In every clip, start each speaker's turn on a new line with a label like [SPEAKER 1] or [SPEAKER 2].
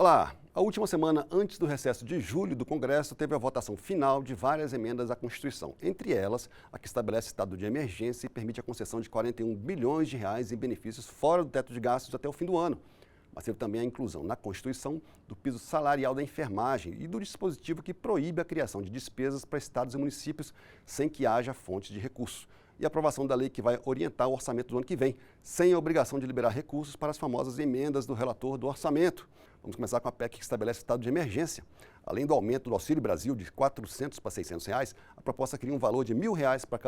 [SPEAKER 1] Olá! A última semana antes do recesso de julho do Congresso teve a votação final de várias emendas à Constituição. Entre elas, a que estabelece estado de emergência e permite a concessão de 41 bilhões de reais em benefícios fora do teto de gastos até o fim do ano. Mas teve também a inclusão na Constituição do piso salarial da enfermagem e do dispositivo que proíbe a criação de despesas para estados e municípios sem que haja fontes de recursos. E a aprovação da lei que vai orientar o orçamento do ano que vem, sem a obrigação de liberar recursos para as famosas emendas do relator do orçamento. Vamos começar com a PEC que estabelece estado de emergência. Além do aumento do Auxílio Brasil de R$ 400 para R$ 600, a proposta cria um valor de R$ 1.000 para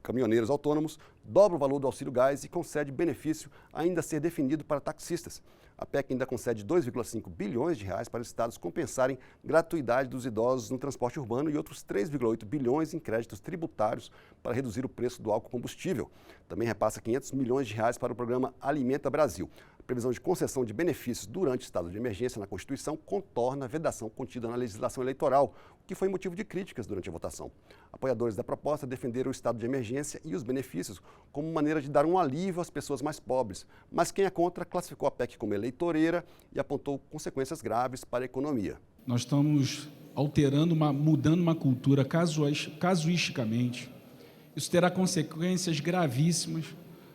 [SPEAKER 1] caminhoneiros autônomos, dobra o valor do Auxílio Gás e concede benefício ainda a ser definido para taxistas. A PEC ainda concede 2,5 bilhões de reais para os estados compensarem gratuidade dos idosos no transporte urbano e outros 3,8 bilhões em créditos tributários para reduzir o preço do álcool combustível. Também repassa 500 milhões de reais para o programa Alimenta Brasil. A previsão de concessão de benefícios durante estado de emergência na Constituição contorna a vedação contida na legislação eleitoral, o que foi motivo de críticas durante a votação. Apoiadores da proposta defenderam o estado de emergência e os benefícios como maneira de dar um alívio às pessoas mais pobres, mas quem é contra classificou a PEC como eleitoreira e apontou consequências graves para a economia.
[SPEAKER 2] Nós estamos mudando uma cultura casuisticamente. Isso terá consequências gravíssimas.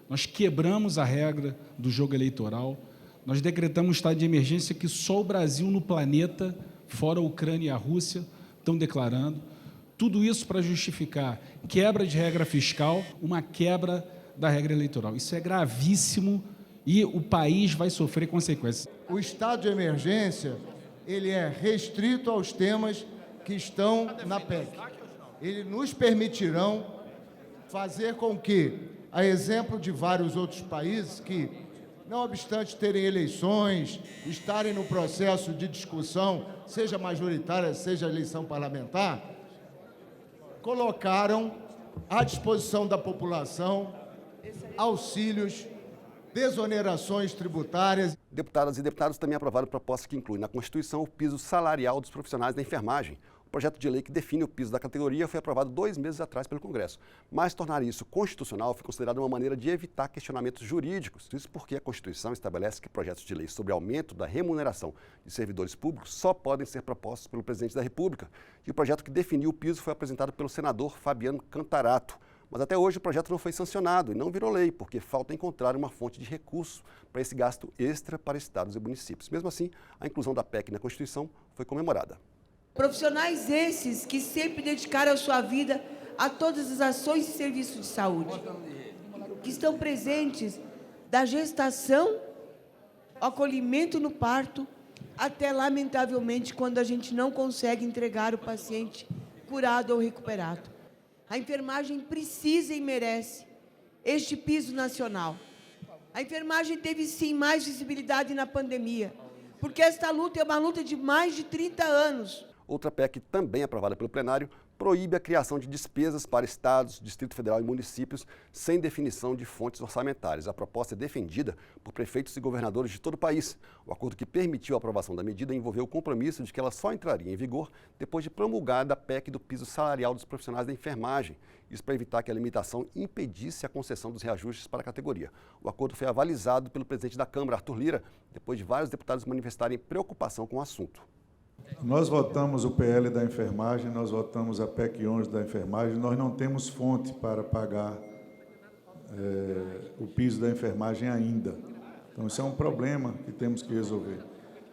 [SPEAKER 2] Nós quebramos a regra do jogo eleitoral, nós decretamos um estado de emergência que só o Brasil no planeta, fora a Ucrânia e a Rússia, estão declarando. Tudo isso para justificar quebra de regra fiscal, uma quebra da regra eleitoral. Isso é gravíssimo e o país vai sofrer consequências.
[SPEAKER 3] O estado de emergência, ele é restrito aos temas que estão na PEC. Eles nos permitirão fazer com que, a exemplo de vários outros países que, não obstante terem eleições, estarem no processo de discussão, seja majoritária, seja eleição parlamentar, colocaram à disposição da população auxílios, desonerações tributárias.
[SPEAKER 1] Deputadas e deputados também aprovaram proposta que inclui na Constituição o piso salarial dos profissionais da enfermagem. O projeto de lei que define o piso da categoria foi aprovado 2 meses atrás pelo Congresso. Mas tornar isso constitucional foi considerado uma maneira de evitar questionamentos jurídicos. Isso porque a Constituição estabelece que projetos de lei sobre aumento da remuneração de servidores públicos só podem ser propostos pelo presidente da República. E o projeto que definiu o piso foi apresentado pelo senador Fabiano Cantarato. Mas até hoje o projeto não foi sancionado e não virou lei, porque falta encontrar uma fonte de recurso para esse gasto extra para estados e municípios. Mesmo assim, a inclusão da PEC na Constituição foi comemorada.
[SPEAKER 4] Profissionais esses que sempre dedicaram a sua vida a todas as ações e serviços de saúde, que estão presentes da gestação, ao acolhimento no parto, até, lamentavelmente, quando a gente não consegue entregar o paciente curado ou recuperado. A enfermagem precisa e merece este piso nacional. A enfermagem teve, sim, mais visibilidade na pandemia, porque esta luta é uma luta de mais de 30 anos.
[SPEAKER 1] Outra PEC, também aprovada pelo plenário, proíbe a criação de despesas para estados, Distrito Federal e municípios sem definição de fontes orçamentárias. A proposta é defendida por prefeitos e governadores de todo o país. O acordo que permitiu a aprovação da medida envolveu o compromisso de que ela só entraria em vigor depois de promulgada a PEC do piso salarial dos profissionais da enfermagem. Isso para evitar que a limitação impedisse a concessão dos reajustes para a categoria. O acordo foi avalizado pelo presidente da Câmara, Arthur Lira, depois de vários deputados manifestarem preocupação com o assunto.
[SPEAKER 5] Nós votamos o PL da enfermagem, nós votamos a PEC 11 da enfermagem, nós não temos fonte para pagar o piso da enfermagem ainda. Então, isso é um problema que temos que resolver.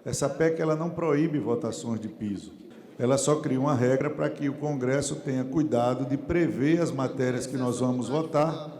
[SPEAKER 5] Essa PEC ela não proíbe votações de piso, ela só cria uma regra para que o Congresso tenha cuidado de prever as matérias que nós vamos votar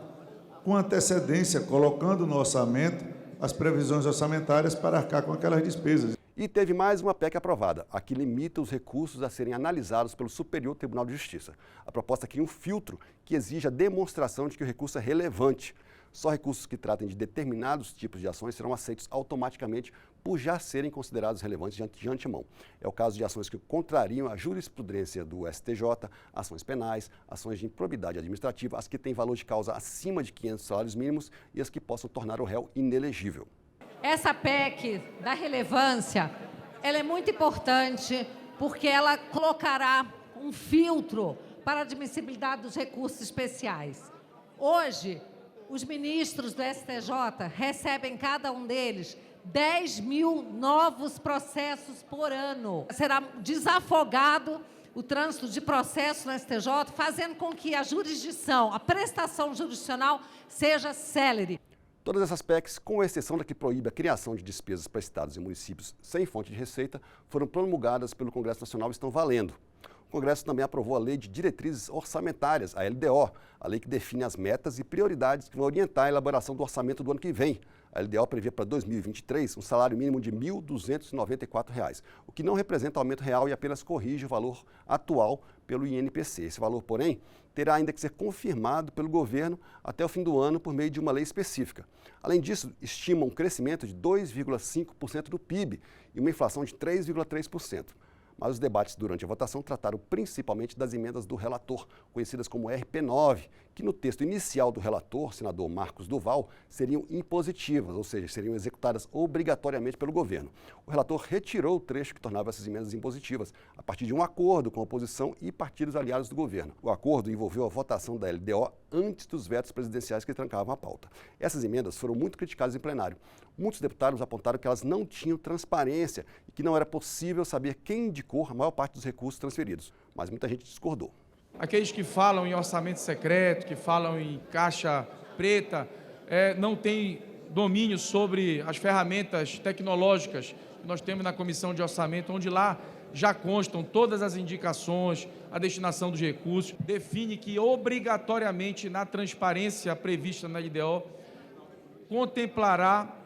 [SPEAKER 5] com antecedência, colocando no orçamento as previsões orçamentárias para arcar com aquelas despesas.
[SPEAKER 1] E teve mais uma PEC aprovada, a que limita os recursos a serem analisados pelo Superior Tribunal de Justiça. A proposta cria um filtro que exige a demonstração de que o recurso é relevante. Só recursos que tratem de determinados tipos de ações serão aceitos automaticamente por já serem considerados relevantes de antemão. É o caso de ações que contrariam a jurisprudência do STJ, ações penais, ações de improbidade administrativa, as que têm valor de causa acima de 500 salários mínimos e as que possam tornar o réu inelegível.
[SPEAKER 6] Essa PEC da relevância, ela é muito importante porque ela colocará um filtro para a admissibilidade dos recursos especiais. Hoje, os ministros do STJ recebem, cada um deles, 10 mil novos processos por ano. Será desafogado o trânsito de processo no STJ, fazendo com que a jurisdição, a prestação jurisdicional seja célere.
[SPEAKER 1] Todas essas PECs, com exceção da que proíbe a criação de despesas para estados e municípios sem fonte de receita, foram promulgadas pelo Congresso Nacional e estão valendo. O Congresso também aprovou a Lei de Diretrizes Orçamentárias, a LDO, a lei que define as metas e prioridades que vão orientar a elaboração do orçamento do ano que vem. A LDO prevê para 2023 um salário mínimo de R$ 1.294, o que não representa aumento real e apenas corrige o valor atual pelo INPC. Esse valor, porém, terá ainda que ser confirmado pelo governo até o fim do ano por meio de uma lei específica. Além disso, estima um crescimento de 2,5% do PIB e uma inflação de 3,3%. Mas os debates durante a votação trataram principalmente das emendas do relator, conhecidas como RP9, que no texto inicial do relator, senador Marcos Duval, seriam impositivas, ou seja, seriam executadas obrigatoriamente pelo governo. O relator retirou o trecho que tornava essas emendas impositivas, a partir de um acordo com a oposição e partidos aliados do governo. O acordo envolveu a votação da LDO antes dos vetos presidenciais que trancavam a pauta. Essas emendas foram muito criticadas em plenário. Muitos deputados apontaram que elas não tinham transparência e que não era possível saber quem indicou a maior parte dos recursos transferidos. Mas muita gente discordou.
[SPEAKER 7] Aqueles que falam em orçamento secreto, que falam em caixa preta, não têm domínio sobre as ferramentas tecnológicas que nós temos na Comissão de Orçamento, onde lá já constam todas as indicações, a destinação dos recursos, define que obrigatoriamente na transparência prevista na LDO contemplará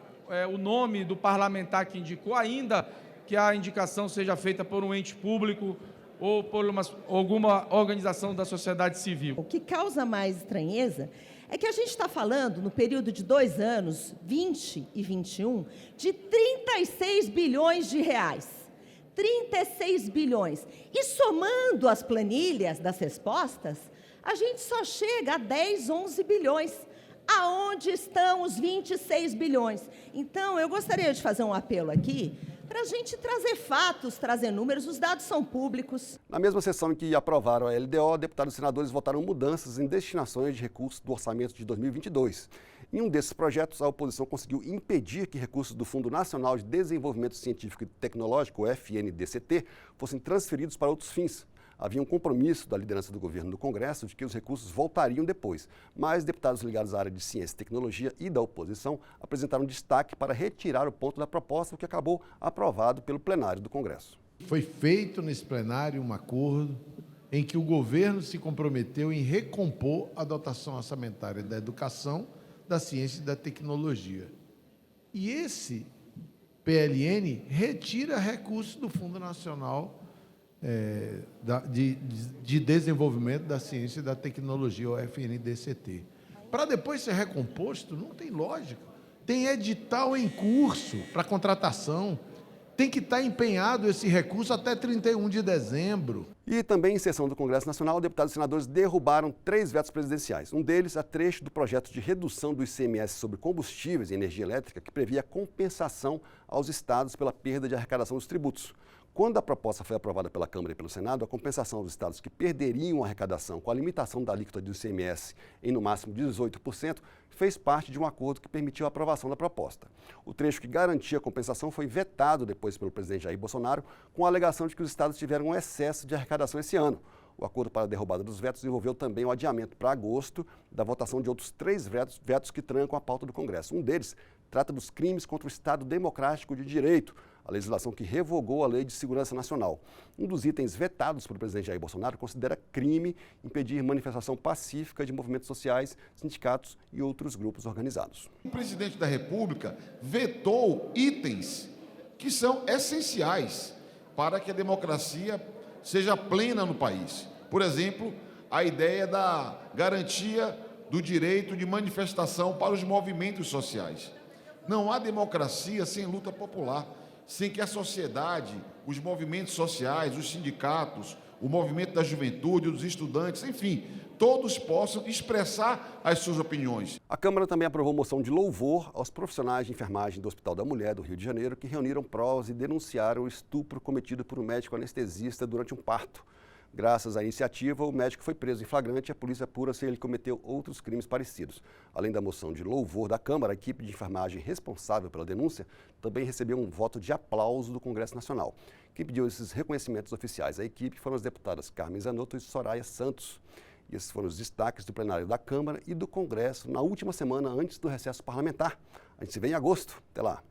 [SPEAKER 7] o nome do parlamentar que indicou, ainda que a indicação seja feita por um ente público ou por alguma organização da sociedade civil.
[SPEAKER 8] O que causa mais estranheza é que a gente está falando, no período de 2 anos, 20 e 21, de 36 bilhões de reais. 36 bilhões. E somando as planilhas das respostas, a gente só chega a 10, 11 bilhões. Aonde estão os 26 bilhões? Então, eu gostaria de fazer um apelo aqui para a gente trazer fatos, trazer números, os dados são públicos.
[SPEAKER 1] Na mesma sessão em que aprovaram a LDO, deputados e senadores votaram mudanças em destinações de recursos do orçamento de 2022. Em um desses projetos, a oposição conseguiu impedir que recursos do Fundo Nacional de Desenvolvimento Científico e Tecnológico, o FNDCT, fossem transferidos para outros fins. Havia um compromisso da liderança do governo no Congresso de que os recursos voltariam depois, mas deputados ligados à área de ciência e tecnologia e da oposição apresentaram destaque para retirar o ponto da proposta, o que acabou aprovado pelo plenário do Congresso.
[SPEAKER 9] Foi feito nesse plenário um acordo em que o governo se comprometeu em recompor a dotação orçamentária da educação, da ciência e da tecnologia. E esse PLN retira recursos do Fundo Nacional de Desenvolvimento da Ciência e da Tecnologia, o FNDCT. Para depois ser recomposto, não tem lógica. Tem edital em curso para contratação. Tem que estar empenhado esse recurso até 31 de dezembro.
[SPEAKER 1] E também em sessão do Congresso Nacional, deputados e senadores derrubaram 3 vetos presidenciais. Um deles a trecho do projeto de redução do ICMS sobre combustíveis e energia elétrica, que previa compensação aos estados pela perda de arrecadação dos tributos. Quando a proposta foi aprovada pela Câmara e pelo Senado, a compensação aos estados que perderiam a arrecadação com a limitação da alíquota do ICMS em no máximo 18%, fez parte de um acordo que permitiu a aprovação da proposta. O trecho que garantia a compensação foi vetado depois pelo presidente Jair Bolsonaro, com a alegação de que os estados tiveram um excesso de arrecadação esse ano. O acordo para a derrubada dos vetos envolveu também o adiamento para agosto da votação de outros 3 vetos que trancam a pauta do Congresso. Um deles trata dos crimes contra o Estado Democrático de Direito, a legislação que revogou a Lei de Segurança Nacional. Um dos itens vetados pelo presidente Jair Bolsonaro considera crime impedir manifestação pacífica de movimentos sociais, sindicatos e outros grupos organizados.
[SPEAKER 10] O presidente da República vetou itens que são essenciais para que a democracia seja plena no país. Por exemplo, a ideia da garantia do direito de manifestação para os movimentos sociais. Não há democracia sem luta popular, sem que a sociedade, os movimentos sociais, os sindicatos, o movimento da juventude, dos estudantes, enfim, todos possam expressar as suas opiniões.
[SPEAKER 1] A Câmara também aprovou moção de louvor aos profissionais de enfermagem do Hospital da Mulher do Rio de Janeiro, que reuniram provas e denunciaram o estupro cometido por um médico anestesista durante um parto. Graças à iniciativa, o médico foi preso em flagrante e a polícia apura se ele cometeu outros crimes parecidos. Além da moção de louvor da Câmara, a equipe de enfermagem responsável pela denúncia também recebeu um voto de aplauso do Congresso Nacional. Quem pediu esses reconhecimentos oficiais à equipe foram as deputadas Carmen Zanotto e Soraya Santos. E esses foram os destaques do plenário da Câmara e do Congresso na última semana antes do recesso parlamentar. A gente se vê em agosto. Até lá.